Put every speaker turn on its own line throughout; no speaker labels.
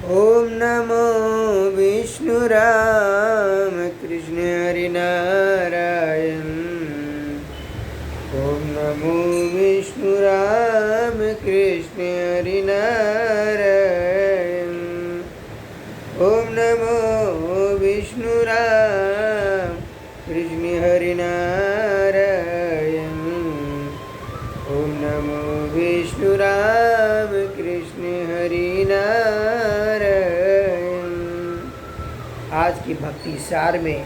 ओम नमो विष्णु राम कृष्ण हरि नारायण। ओम नमो विष्णु राम कृष्ण हरि नारायण। ओम नमो विष्णु राम कृष्ण हरि नारायण। ओम नमो विष्णु राम कृष्ण हरि नारायण। आज की भक्ति सार में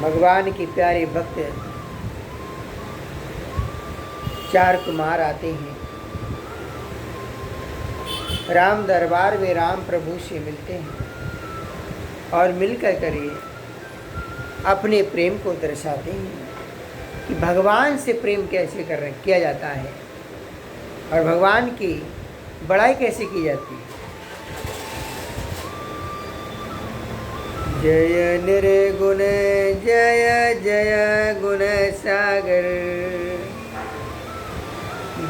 भगवान के प्यारे भक्त 4 कुमार आते हैं। राम दरबार में राम प्रभु से मिलते हैं और मिलकर करे अपने प्रेम को दर्शाते हैं कि भगवान से प्रेम कैसे किया जाता है और भगवान की बड़ाई कैसे की जाती है। जय निर्गुण जय जय गुण सागर।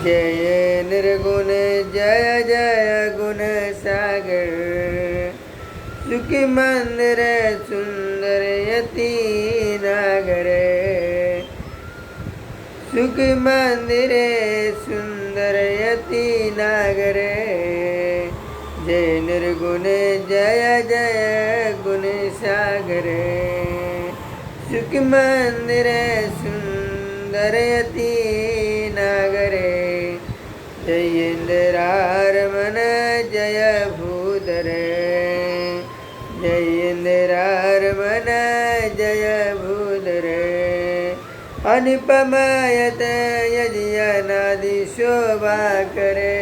जय निर्गुण जय जय गुण सागर। सुख मंदिर सुंदर यति नागर। सुख मंदिर सुंदर यति नागर। जय निर्गुण जय जय गुण सागर। सुख मंदिर सुंदर यति नागर। जय इंद्रारमण जय भूधर। जय इंद्रारमण जय भूधर। अनुपमायत यजनादि शोभा करे।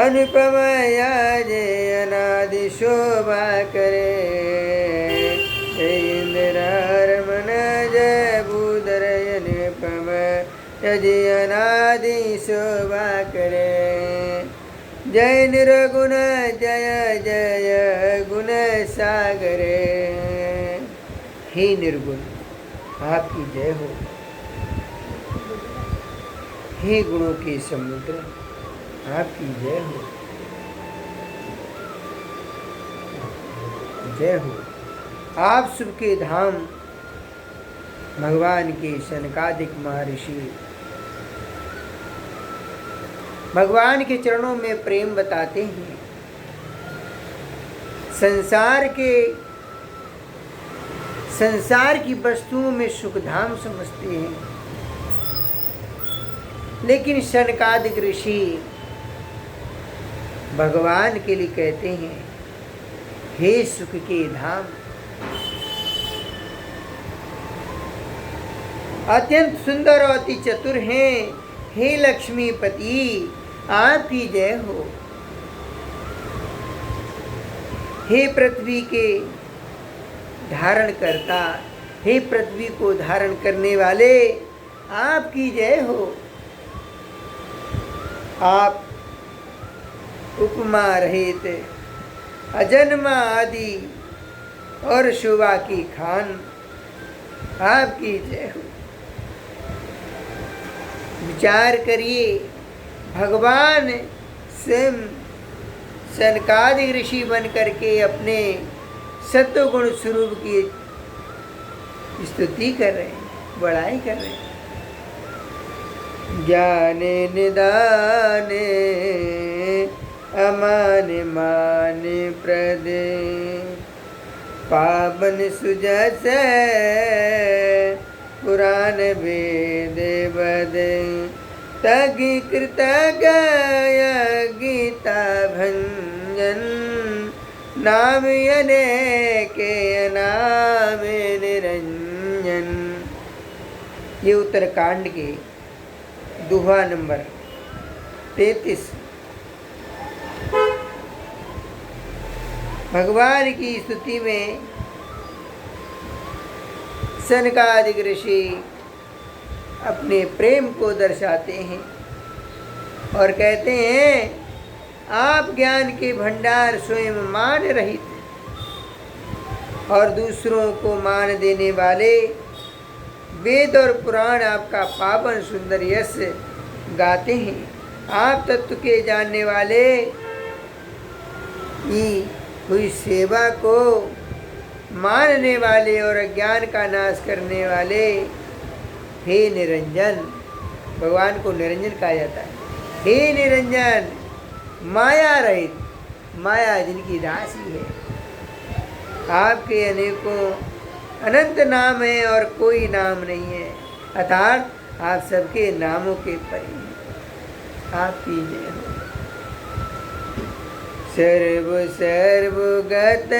अनुपमया जय अनादि शोभा करे। जय इंद्रारमण जय भूधर। अनुपम यजि अनादि शोभा करे। जय निर्गुण जय जय गुण सागरे। हे निर्गुण आपकी जय हो। हे गुणों के समुद्र आपकी जय हो। जय हो। आप सबके धाम भगवान के सनकादिक महर्षि भगवान के चरणों में प्रेम बताते हैं। संसार की वस्तुओं में सुख धाम समझते हैं, लेकिन सनकादिक ऋषि भगवान के लिए कहते हैं हे सुख के धाम। अत्यंत सुंदर और अति चतुर हैं हे लक्ष्मीपति आपकी जय हो। हे पृथ्वी के धारण करता, हे पृथ्वी को धारण करने वाले आपकी जय हो। आप उपमा रहित अजन्मा आदि और शोभा की खान आपकी जय हो। विचार करिए, भगवान स्वयं सनकादिक ऋषि बन करके अपने सत्वगुण स्वरूप की स्तुति कर रहे हैं, बड़ाई कर रहे हैं। ज्ञाने निदाने अमान मान प्रद पावन सुजस पुराण वेद बद तगी कृत गय गीता भंजन नाम यने के नाम निरंजन। ये उत्तरकांड के दोहा नंबर 33। भगवान की स्तुति में सनकादिक ऋषि अपने प्रेम को दर्शाते हैं और कहते हैं आप ज्ञान के भंडार स्वयं मान रहित और दूसरों को मान देने वाले वेद और पुराण आपका पावन सुंदर यश गाते हैं। आप तत्व के जानने वाले की हुई सेवा को मानने वाले और अज्ञान का नाश करने वाले, हे निरंजन, भगवान को निरंजन कहा जाता है। हे निरंजन, माया रहित, माया जिनकी दासी है, आपके अनेकों अनंत नाम है और कोई नाम नहीं है, अर्थात आप सबके नामों के परे हैं। आपकी जय हो। सर्व सर्वगत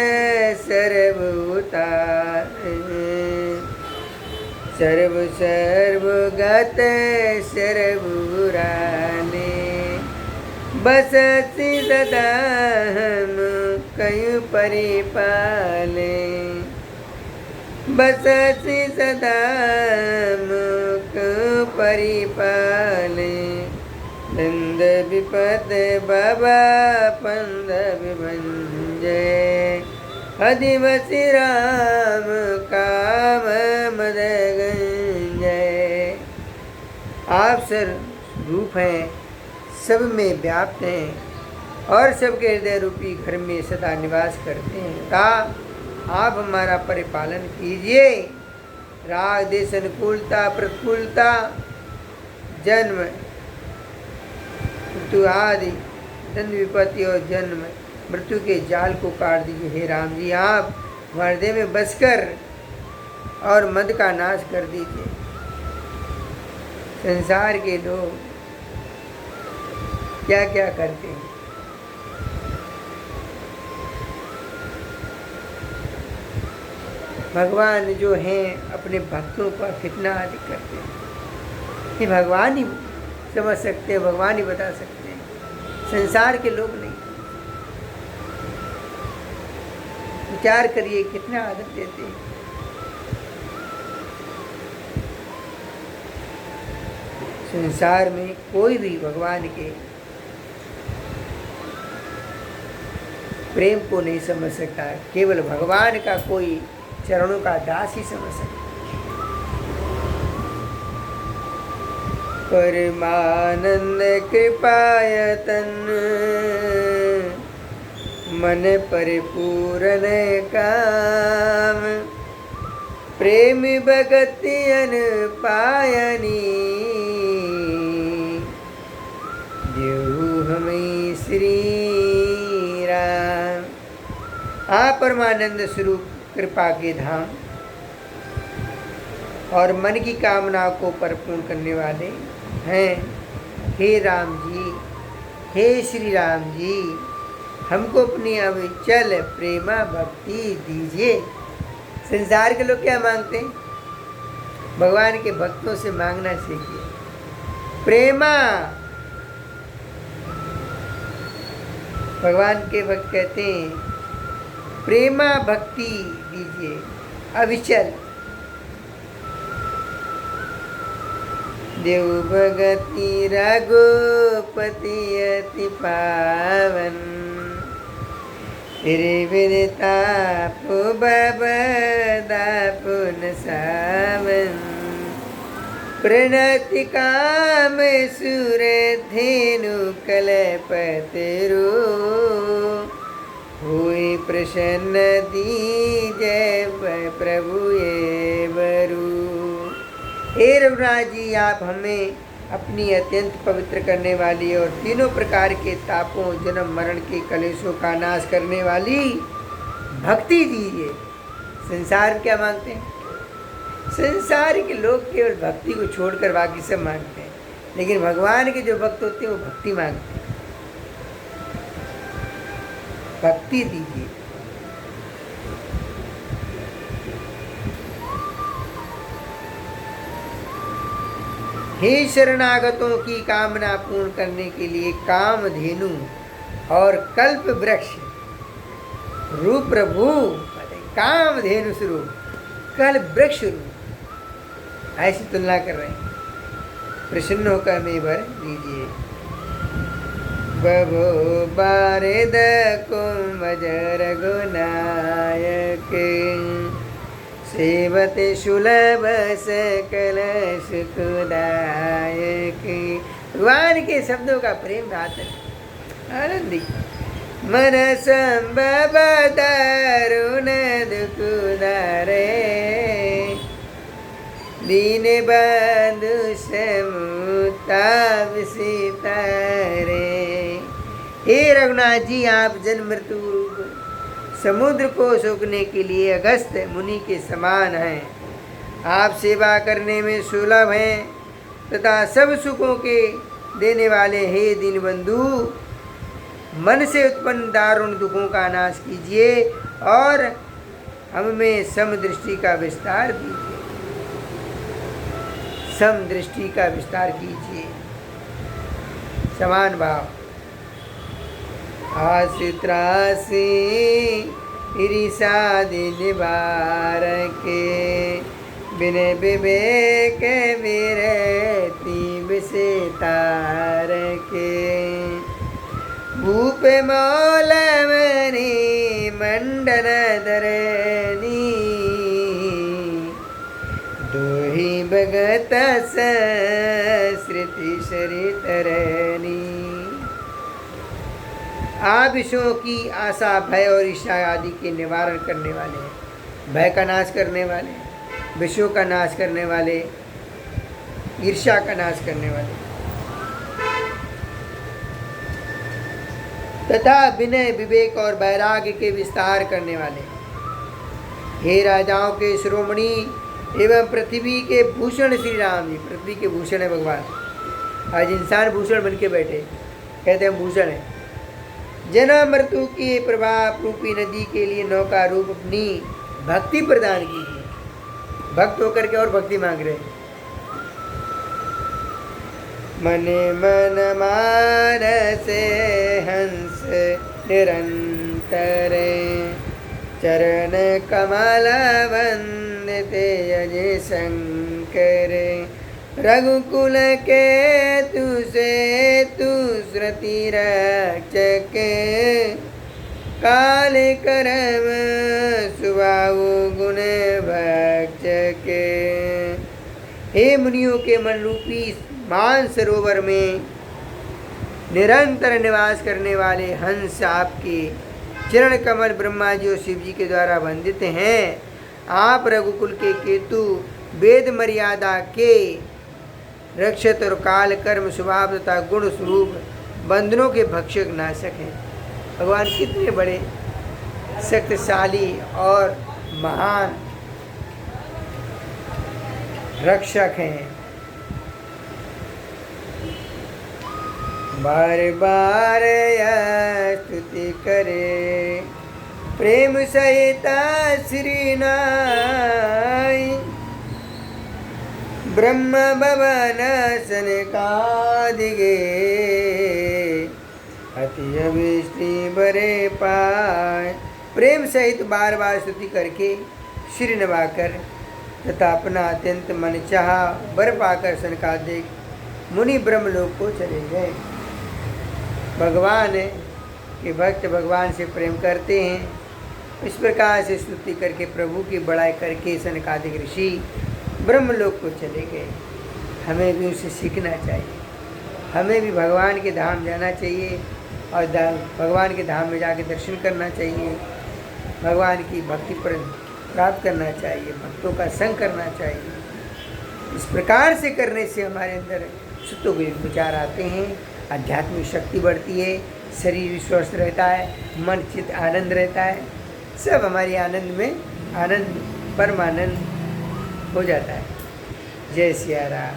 सर्वभूतार, सर्व सर्वगत सर्वपुराणे, बसति सदा हम कयु परिपाले, बसति सदा हम कयु परिपाले, नंद विपद बाबा पंद विभंजय, अधिवसी राम काम मद गंजय। आप सर्व रूप हैं, सब में व्याप्त हैं और सबके हृदय रूपी घर में सदा निवास करते हैं। ता आप हमारा परिपालन कीजिए। राग देश अनुकूलता प्रतिकूलता जन्म मृत्यु आदि दंड विपत्ति और जन्म मृत्यु के जाल को काट दीजिए। हे राम जी, आप हृदय में बसकर और मद का नाश कर दीजिए। संसार के लोग क्या क्या करते हैं, भगवान जो हैं अपने भक्तों पर कितना अधिक करते हैं, ये भगवान ही समझ सकते हैं, भगवान ही बता सकते हैं, संसार के लोग नहीं। विचार करिए कितना आदर देते हैं। संसार में कोई भी भगवान के प्रेम को नहीं समझ सकता, केवल भगवान का कोई चरणों का दास ही समझ सकता। परमानंद कृपायतन मन परिपूर्ण काम, प्रेम भगति अन पायनी, देहु हमें श्री राम। आप परमानंद स्वरूप कृपा के धाम और मन की कामनाओं को परिपूर्ण करने वाले हैं। हे राम जी, हे श्री राम जी, हमको अपनी अविचल प्रेमा भक्ति दीजिए। संसार के लोग क्या मांगते हैं? भगवान के भक्तों से मांगना सीखिए। प्रेमा, भगवान के भक्त कहते हैं प्रेमा भक्ति दीजिए, अविचल। देव भगति रघुपति अति पावन, तेरे विरता पुन सावन, प्रणति काम सुर धेनु कलपतरु, हुई प्रसन्न दीजय प्रभु ये वरु। हे रघुनाथ जी, आप हमें अपनी अत्यंत पवित्र करने वाली और तीनों प्रकार के तापों जन्म मरण के कलेशों का नाश करने वाली भक्ति दीजिए। संसार क्या मांगते हैं? संसार के लोग केवल भक्ति को छोड़कर बाकी सब मांगते हैं, लेकिन भगवान के जो भक्त होते हैं वो भक्ति मांगते हैं। भक्ति दीजिए। हे शरणागतों की कामना पूर्ण करने के लिए कामधेनु और कल्प वृक्ष रूप प्रभु, कामधेनु स्वरूप कल्प वृक्ष रूप, ऐसी तुलना कर रहे हैं। प्रसन्न होकर में भर लीजिए। बभो बारिद कुमज रघुनायक, सेवते सुलभ सकल सुखदायक, भगवान के शब्दों का प्रेम आता आनंदी। मन संभव तरुण दुखुदारे, दीन बंधु समुताप सितारे। हे रघुनाथ जी, आप जन्म मृत्यु समुद्र को सोखने के लिए अगस्त मुनि के समान हैं। आप सेवा करने में सुलभ हैं तथा सब सुखों के देने वाले। हे दीनबंधु, मन से उत्पन्न दारुण दुखों का नाश कीजिए और हम में समदृष्टि का विस्तार दीजिए। समदृष्टि का विस्तार कीजिए, समान भाव। आसी त्रासी ईर्षा निवार के, बिने विवेक विरति विषतार के। भूप मौलमणि मंडन धरणी, दोही भगत श्रुति सरितरणी। आप विषयों की आशा, भय और ईर्ष्या आदि के निवारण करने वाले हैं। भय का नाश करने वाले, विषयों का नाश करने वाले, ईर्ष्या का नाश करने वाले, तथा विनय विवेक और वैराग्य के विस्तार करने वाले। हे राजाओं के शिरोमणि एवं पृथ्वी के भूषण श्री राम जी। पृथ्वी के भूषण है भगवान। आज इंसान भूषण बन के बैठे, कहते हैं भूषण है। जन्म मृत्यु के प्रभाव रूपी नदी के लिए नौका रूप अपनी भक्ति प्रदान कीजिए। भक्त होकर के और भक्ति मांग रहे हैं। मन मन मानस हंस निरंतर, चरण कमल वंदते अजय शंकर। रघुकुल के तुसे तु श्रुति रक्षक, काल करम सुबाहु गुण भक्षक। हे मुनियों के मन रूपी मान सरोवर में निरंतर निवास करने वाले हंस आपके चरण कमल ब्रह्मा जी और शिव जी के द्वारा वंदित हैं। आप रघुकुल के केतु, वेद मर्यादा के रक्षक और काल कर्म स्वभाव तथा गुण स्वरूप बंधनों के भक्षक नाशक हैं। भगवान कितने बड़े शक्तिशाली और महान रक्षक हैं। बार बार स्तुति करे प्रेम सहित श्री नाई, ब्रह्म भवन सनकादिगे, अति अभिष्टि बरे पाए। प्रेम सहित बार बार स्तुति करके श्री नवाकर तथा अपना अत्यंत मन चाह बर पाकर सनकादिक मुनि ब्रह्मलोक को चले गए। भगवान के भक्त भगवान से प्रेम करते हैं। इस प्रकार से स्तुति करके प्रभु की बड़ाई करके सनकादिक ऋषि ब्रह्मलोक को चले गए। हमें भी उसे सीखना चाहिए। हमें भी भगवान के धाम जाना चाहिए और भगवान के धाम में जाके दर्शन करना चाहिए। भगवान की भक्ति प्राप्त करना चाहिए, भक्तों का संग करना चाहिए। इस प्रकार से करने से हमारे अंदर शुद्ध विचार आते हैं, आध्यात्मिक शक्ति बढ़ती है, शरीर स्वस्थ रहता है, मन चित्त आनंद रहता है, सब हमारी आनंद में आनंद परमानंद हो जाता है। जय सिया राम।